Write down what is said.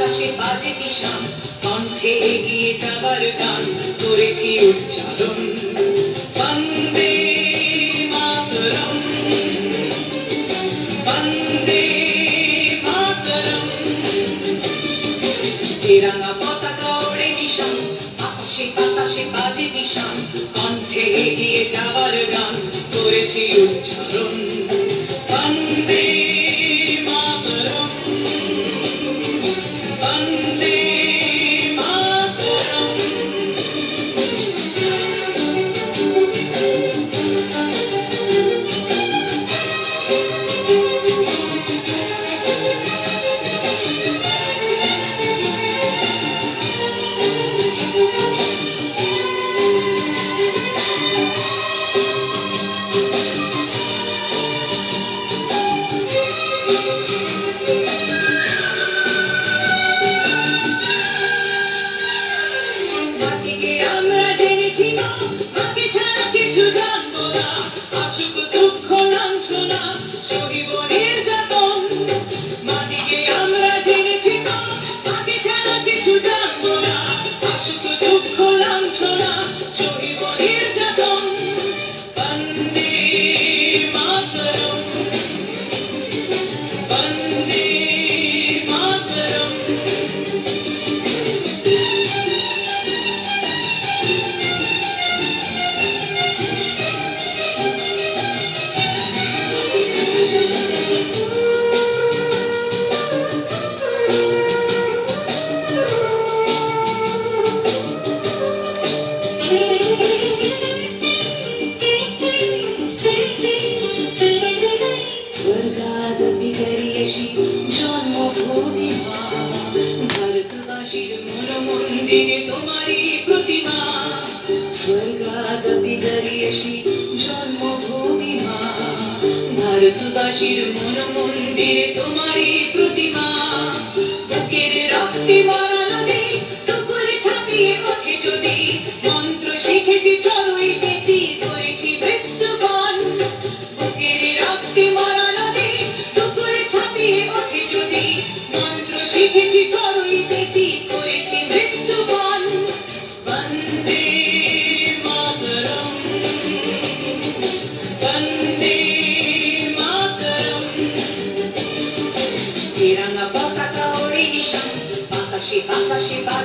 বাতাসে বাজে নিশান, কণ্ঠে এগিয়ে যাবার গান করেছি উচ্চারণ। বন্দে মাতরম, বন্দে মাতরম। তিরঙ্গা পতাকা ওড়ে নিশান, আকাশে বাতাসে বাজে নিশান, কণ্ঠে এগিয়ে যাবার গান করেছি উচ্চারণ। বন্দে মাতরম, বন্দে মাতরম। মাটিকে আমরা জেনেছি না, মাকে ছাড়া কিছু জানবো না, আসুক দুঃখ লাঞ্ছনা সহিব নির্যাতন। মাটিকে আমরা জেনেছি না, মাকে ছাড়া কিছু জানবো না, আসুক দুঃখ লাঞ্ছনা সহিব নির্যাতন। বন্দে মাতরম, বন্দে মাতরম। স্বর্গাদপি করিয়সি জন্মভূমি মা, ভারতবাসীর মন মন্দিরে তোমারই প্রতিমা। স্বর্গাদপি করিয়সি জন্মভূমি মা, ভারতবাসীর মন মন্দিরে তোমারই প্রতিমা। বুকের রক্তে ভরা নদী টুকুরে ছাপিয়ে ওঠে যদি, মন্ত্র শিখেছি চড়ুই পেতি করেছি মৃত্যুবরণ। বুকের রক্তে ভরা নদী টুকুরে ছাপিয়ে ওঠে যদি, মন্ত্র শিখেছি চড়ুই পেতি করেছি মৃত্যুবরণ। বন্দে মাতরম, বন্দে মাতরম। তিরঙ্গা পতাকা ওড়ে নিশান, বাতাসে বাতাসে বাজে